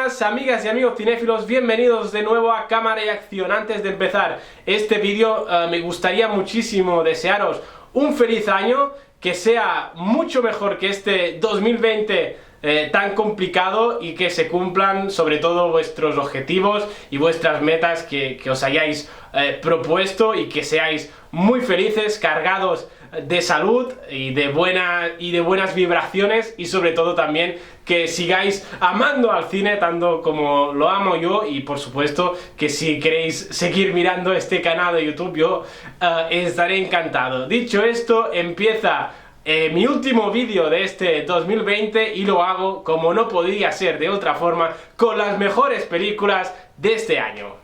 buenas amigas y amigos cinéfilos, bienvenidos de nuevo a Cámara y Acción. Antes de empezar este vídeo me gustaría muchísimo desearos un feliz año, que sea mucho mejor que este 2020 tan complicado y que se cumplan sobre todo vuestros objetivos y vuestras metas que os hayáis propuesto, y que seáis muy felices, cargados de salud y de buenas vibraciones, y sobre todo también que sigáis amando al cine tanto como lo amo yo. Y por supuesto que si queréis seguir mirando este canal de YouTube, yo estaré encantado. Dicho esto, empieza mi último vídeo de este 2020, y lo hago, como no podría ser de otra forma, con las mejores películas de este año.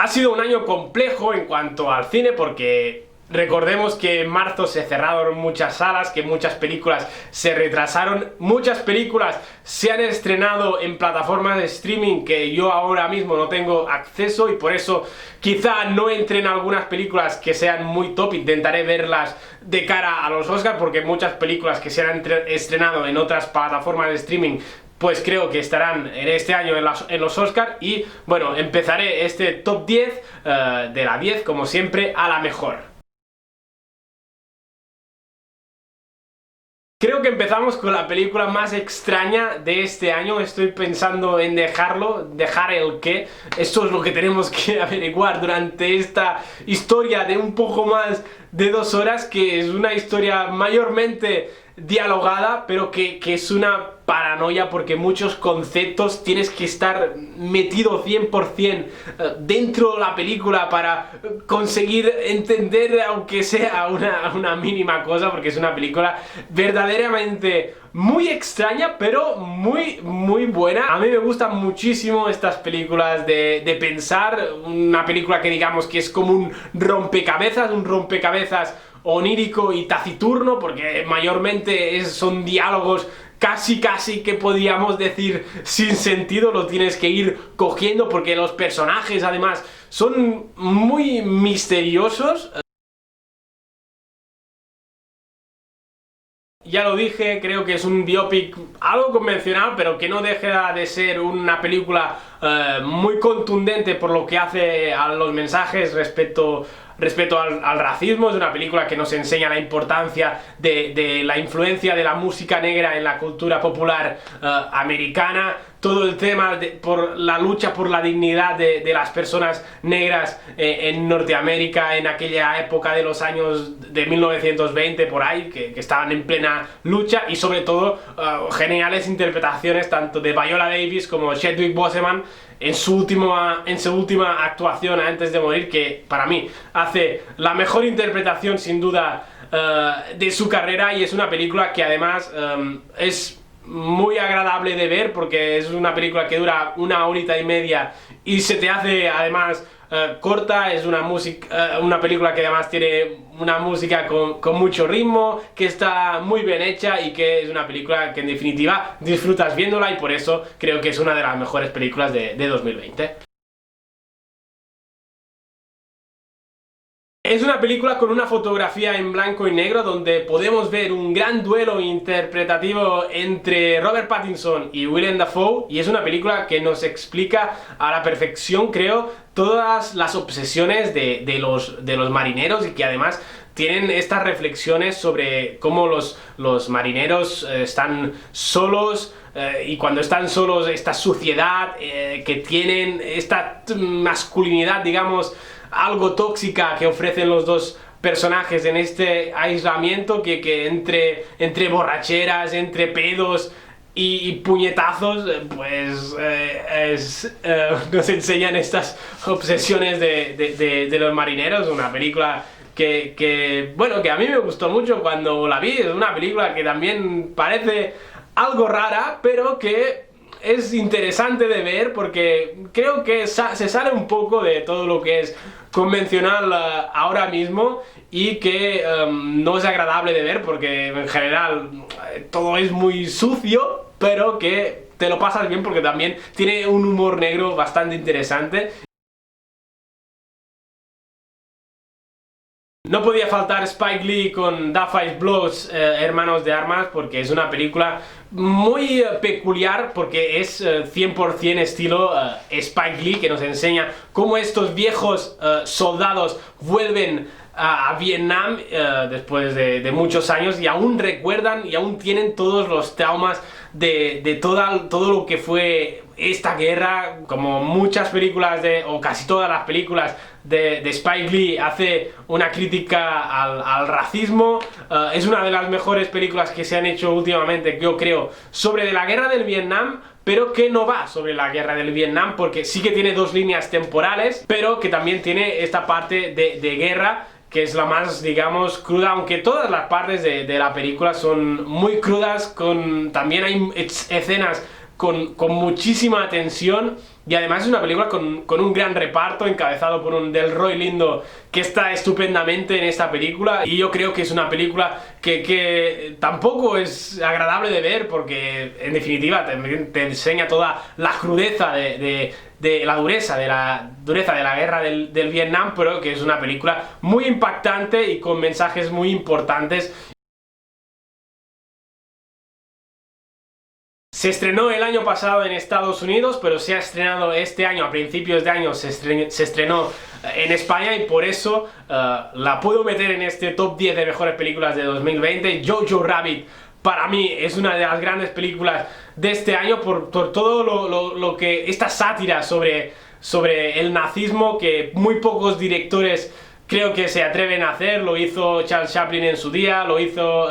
Ha sido un año complejo en cuanto al cine, porque recordemos que en marzo se cerraron muchas salas, que muchas películas se retrasaron, muchas películas se han estrenado en plataformas de streaming que yo ahora mismo no tengo acceso, y por eso quizá no entre en algunas películas que sean muy top. Intentaré verlas de cara a los Oscars, porque muchas películas que se han estrenado en otras plataformas de streaming pues creo que estarán en este año en los Oscars. Y bueno, empezaré este top 10 de la 10, como siempre, a la mejor. Creo que empezamos con la película más extraña de este año. Estoy pensando en dejar el qué. Esto es lo que tenemos que averiguar durante esta historia de un poco más de 2 horas, que es una historia mayormente dialogada, pero que es una paranoia, porque muchos conceptos tienes que estar metido 100% dentro de la película para conseguir entender, aunque sea una mínima cosa, porque es una película verdaderamente muy extraña, pero muy buena. A mí me gustan muchísimo estas películas de pensar, una película que digamos que es como un rompecabezas onírico y taciturno, porque mayormente son diálogos casi que podríamos decir sin sentido. Lo tienes que ir cogiendo porque los personajes además son muy misteriosos. Ya lo dije, creo que es un biopic algo convencional, pero que no deja de ser una película muy contundente por lo que hace a los mensajes respecto al racismo. Es una película que nos enseña la importancia de la influencia de la música negra en la cultura popular americana, todo el tema por la lucha por la dignidad de las personas negras en Norteamérica en aquella época de los años de 1920 por ahí, que estaban en plena lucha. Y sobre todo geniales interpretaciones tanto de Viola Davis como Chadwick Boseman en su última actuación antes de morir, que para mí hace la mejor interpretación sin duda de su carrera. Y es una película que además es muy agradable de ver, porque es una película que dura 1 hora y media y se te hace además corta. Es una película que además tiene una música con mucho ritmo, que está muy bien hecha, y que es una película que en definitiva disfrutas viéndola, y por eso creo que es una de las mejores películas de 2020. Es una película con una fotografía en blanco y negro, donde podemos ver un gran duelo interpretativo entre Robert Pattinson y Willem Dafoe, y es una película que nos explica a la perfección, creo, todas las obsesiones de los marineros, y que además tienen estas reflexiones sobre cómo los marineros están solos, y cuando están solos, esta suciedad que tienen, esta masculinidad, digamos, algo tóxica que ofrecen los dos personajes en este aislamiento, que entre borracheras, entre pedos y puñetazos, pues nos enseñan estas obsesiones de los marineros. Una película bueno, que a mí me gustó mucho cuando la vi. Es una película que también parece algo rara, pero que es interesante de ver, porque creo que se sale un poco de todo lo que es convencional ahora mismo, y que no es agradable de ver, porque en general todo es muy sucio, pero que te lo pasas bien porque también tiene un humor negro bastante interesante. No podía faltar Spike Lee con Da Five Bloods, Hermanos de Armas, porque es una película muy peculiar, porque es 100% estilo Spike Lee, que nos enseña cómo estos viejos soldados vuelven a Vietnam después de muchos años y aún recuerdan y aún tienen todos los traumas de todo lo que fue esta guerra. Como muchas películas o casi todas las películas de Spike Lee, hace una crítica al racismo. Es una de las mejores películas que se han hecho últimamente, yo creo, sobre la guerra del Vietnam, pero que no va sobre la guerra del Vietnam, porque sí que tiene dos líneas temporales, pero que también tiene esta parte de guerra, que es la más, digamos, cruda, aunque todas las partes de la película son muy crudas, también hay escenas con muchísima tensión, y además es una película con un gran reparto, encabezado por un Delroy Lindo, que está estupendamente en esta película, y yo creo que es una película que tampoco es agradable de ver, porque en definitiva te enseña toda la crudeza de la dureza de la guerra del Vietnam, pero que es una película muy impactante y con mensajes muy importantes. Se estrenó el año pasado en Estados Unidos, pero se ha estrenado este año, a principios de año se estrenó en España, y por eso la puedo meter en este top 10 de mejores películas de 2020. Jojo Rabbit para mí es una de las grandes películas de este año por todo lo que esta sátira sobre el nazismo, que muy pocos directores creo que se atreven a hacer. Lo hizo Charles Chaplin en su día, lo hizo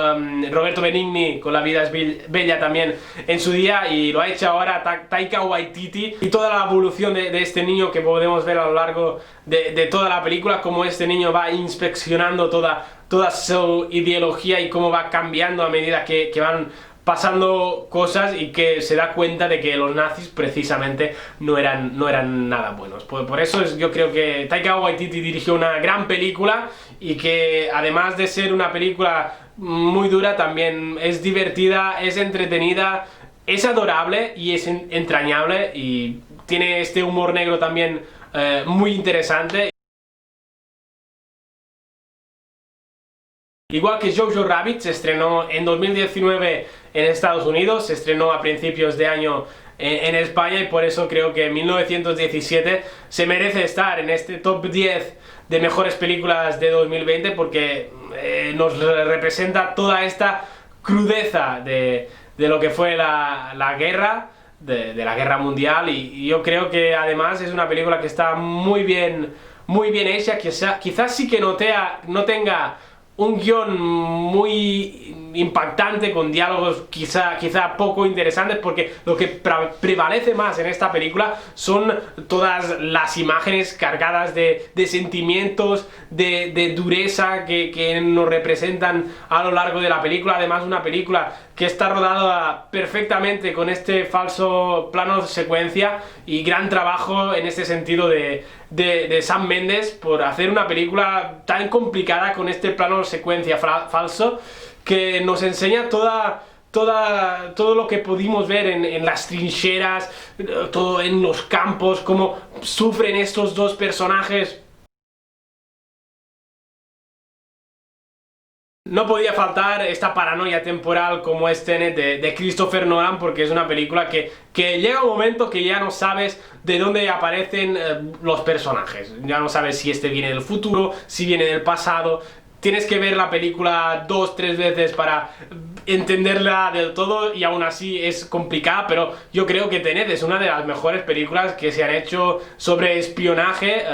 Roberto Benigni con La vida es bella también en su día, y lo ha hecho ahora Taika Waititi. Y toda la evolución de este niño que podemos ver a lo largo de toda la película, cómo este niño va inspeccionando toda su ideología y cómo va cambiando a medida que van pasando cosas, y que se da cuenta de que los nazis precisamente no eran nada buenos. Por eso yo creo que Taika Waititi dirigió una gran película, y que además de ser una película muy dura, también es divertida, es entretenida, es adorable y es entrañable, y tiene este humor negro también muy interesante. Igual que Jojo Rabbit, se estrenó en 2019 en Estados Unidos, se estrenó a principios de año en España, y por eso creo que 1917 se merece estar en este top 10 de mejores películas de 2020, porque nos representa toda esta crudeza de lo que fue la guerra, de la guerra mundial, y yo creo que además es una película que está muy bien hecha. Quizás sí que no tenga un guión muy impactante, con diálogos quizá poco interesantes, porque lo que prevalece más en esta película son todas las imágenes cargadas de sentimientos, de dureza que nos representan a lo largo de la película. Además, una película que está rodada perfectamente con este falso plano secuencia, y gran trabajo en este sentido de Sam Mendes por hacer una película tan complicada con este plano secuencia falso, que nos enseña todo lo que pudimos ver en las trincheras, todo en los campos, cómo sufren estos dos personajes. No podía faltar esta paranoia temporal como es Tenet de Christopher Nolan, porque es una película que llega un momento que ya no sabes de dónde aparecen los personajes. Ya no sabes si este viene del futuro, si viene del pasado. Tienes que ver la película 2-3 veces para entenderla del todo, y aún así es complicada, pero yo creo que Tenet es una de las mejores películas que se han hecho sobre espionaje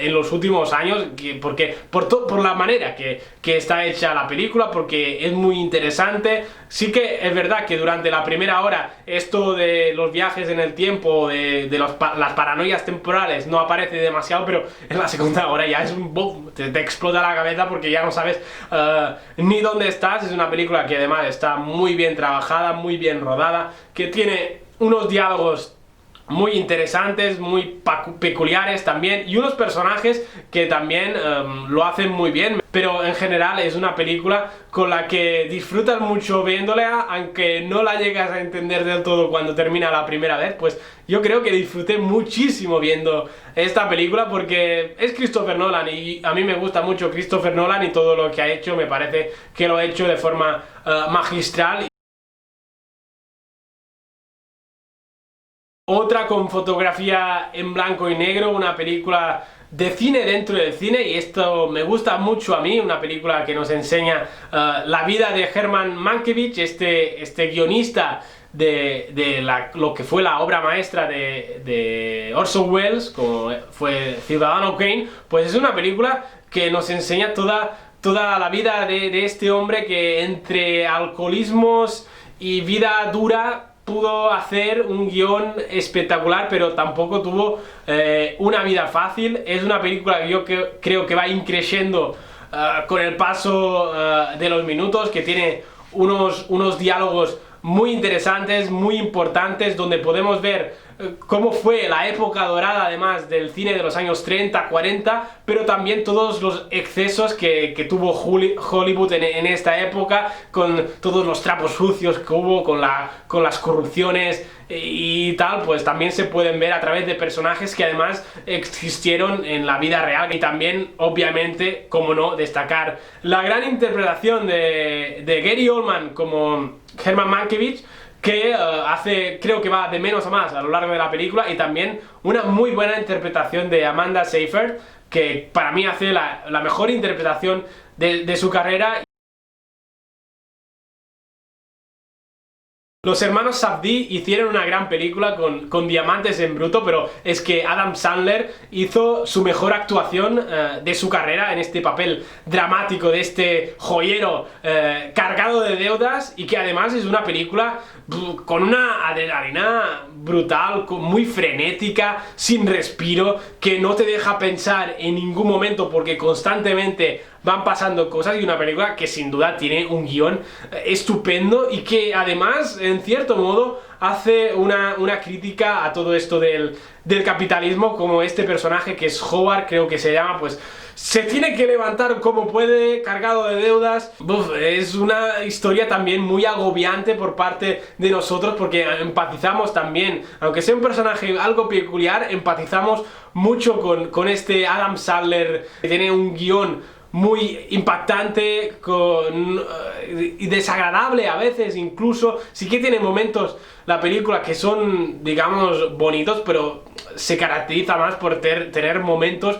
en los últimos años, porque por la manera que está hecha la película, porque es muy interesante. Sí que es verdad que durante la primera hora esto de los viajes en el tiempo, de las paranoias temporales, no aparece demasiado, pero en la segunda hora ya es un boom, te explota la cabeza, porque ya no sabes ni dónde estás. Es una película que además está muy bien trabajada, muy bien rodada, que tiene unos diálogos muy interesantes, muy peculiares también, y unos personajes que también lo hacen muy bien, pero en general es una película con la que disfrutas mucho viéndola, aunque no la llegas a entender del todo cuando termina la primera vez. Pues yo creo que disfruté muchísimo viendo esta película porque es Christopher Nolan y a mí me gusta mucho Christopher Nolan y todo lo que ha hecho me parece que lo ha hecho de forma magistral. Otra con fotografía en blanco y negro, una película de cine dentro del cine, y esto me gusta mucho a mí, una película que nos enseña la vida de Herman Mankiewicz, este guionista de lo que fue la obra maestra de Orson Welles, como fue Ciudadano Kane. Pues es una película que nos enseña toda la vida de este hombre que entre alcoholismos y vida dura pudo hacer un guión espectacular, pero tampoco tuvo una vida fácil. Es una película que yo creo que va increciendo con el paso de los minutos, que tiene unos diálogos muy interesantes, muy importantes, donde podemos ver cómo fue la época dorada además del cine de los años 30, 40, pero también todos los excesos que tuvo Hollywood en esta época, con todos los trapos sucios que hubo, con las corrupciones y tal. Pues también se pueden ver a través de personajes que además existieron en la vida real. Y también, obviamente, como no, destacar la gran interpretación de Gary Oldman como Herman Mankiewicz, que creo que va de menos a más a lo largo de la película, y también una muy buena interpretación de Amanda Seyfried, que para mí hace la mejor interpretación de su carrera. Los hermanos Safdie hicieron una gran película con Diamantes en Bruto, pero es que Adam Sandler hizo su mejor actuación de su carrera en este papel dramático de este joyero cargado de deudas, y que además es una película con una adrenalina brutal, muy frenética, sin respiro, que no te deja pensar en ningún momento porque constantemente van pasando cosas, y una película que sin duda tiene un guión estupendo y que además en cierto modo hace una crítica a todo esto del capitalismo, como este personaje que es Howard, creo que se llama, pues se tiene que levantar como puede, cargado de deudas. Es una historia también muy agobiante por parte de nosotros, porque empatizamos también, aunque sea un personaje algo peculiar, empatizamos mucho con este Adam Sandler, que tiene un guión muy impactante y desagradable a veces incluso. Sí que tiene momentos la película que son, digamos, bonitos, pero se caracteriza más por tener momentos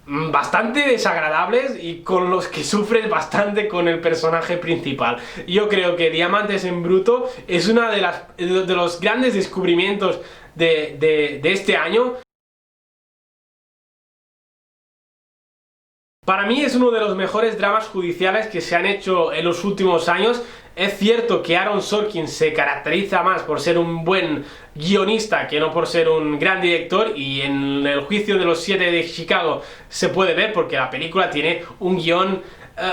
bastante desagradables y con los que sufres bastante con el personaje principal. Yo creo que Diamantes en Bruto es una de los grandes descubrimientos de este año. Para mí es uno de los mejores dramas judiciales que se han hecho en los últimos años. Es cierto que Aaron Sorkin se caracteriza más por ser un buen guionista que no por ser un gran director, y en El juicio de los 7 de Chicago se puede ver porque la película tiene un guión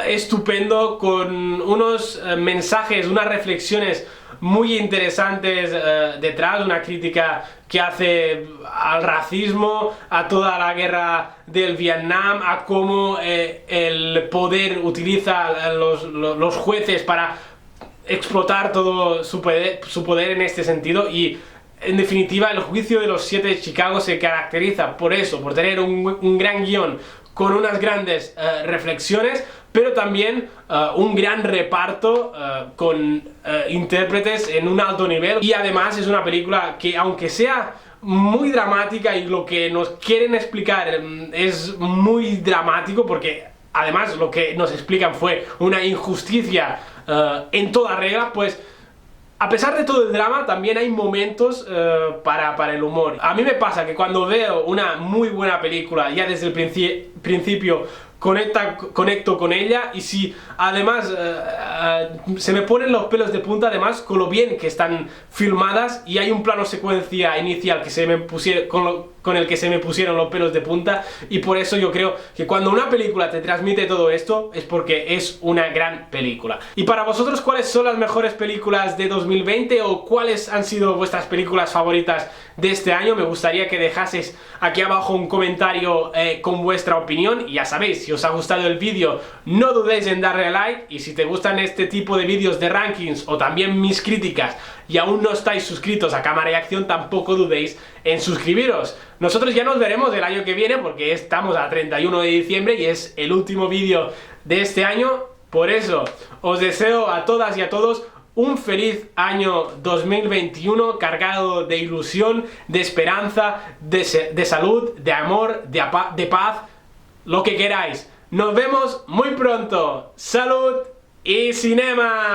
estupendo, con unos mensajes, unas reflexiones muy interesantes detrás, una crítica que hace al racismo, a toda la guerra del Vietnam, a cómo el poder utiliza los jueces para explotar todo su poder en este sentido. Y en definitiva, El juicio de los 7 de Chicago se caracteriza por eso, por tener un gran guión con unas grandes reflexiones, pero también un gran reparto con intérpretes en un alto nivel. Y además es una película que, aunque sea muy dramática y lo que nos quieren explicar es muy dramático, porque además lo que nos explican fue una injusticia en toda regla, pues a pesar de todo el drama también hay momentos para el humor. A mí me pasa que cuando veo una muy buena película, ya desde el principio conecto con ella, y si además se me ponen los pelos de punta, además, con lo bien que están filmadas, y hay un plano secuencia inicial que se me con el que se me pusieron los pelos de punta, y por eso yo creo que cuando una película te transmite todo esto es porque es una gran película. Y para vosotros, ¿cuáles son las mejores películas de 2020 o cuáles han sido vuestras películas favoritas de este año? Me gustaría que dejaseis aquí abajo un comentario con vuestra opinión, y ya sabéis, si os ha gustado el vídeo no dudéis en darle a like, y si te gustan este tipo de vídeos de rankings o también mis críticas y aún no estáis suscritos a Cámara y Acción, tampoco dudéis en suscribiros. Nosotros ya nos veremos el año que viene porque estamos a 31 de diciembre y es el último vídeo de este año. Por eso os deseo a todas y a todos un feliz año 2021 cargado de ilusión, de esperanza, de salud, de amor, de paz, lo que queráis. Nos vemos muy pronto. ¡Salud y cinema!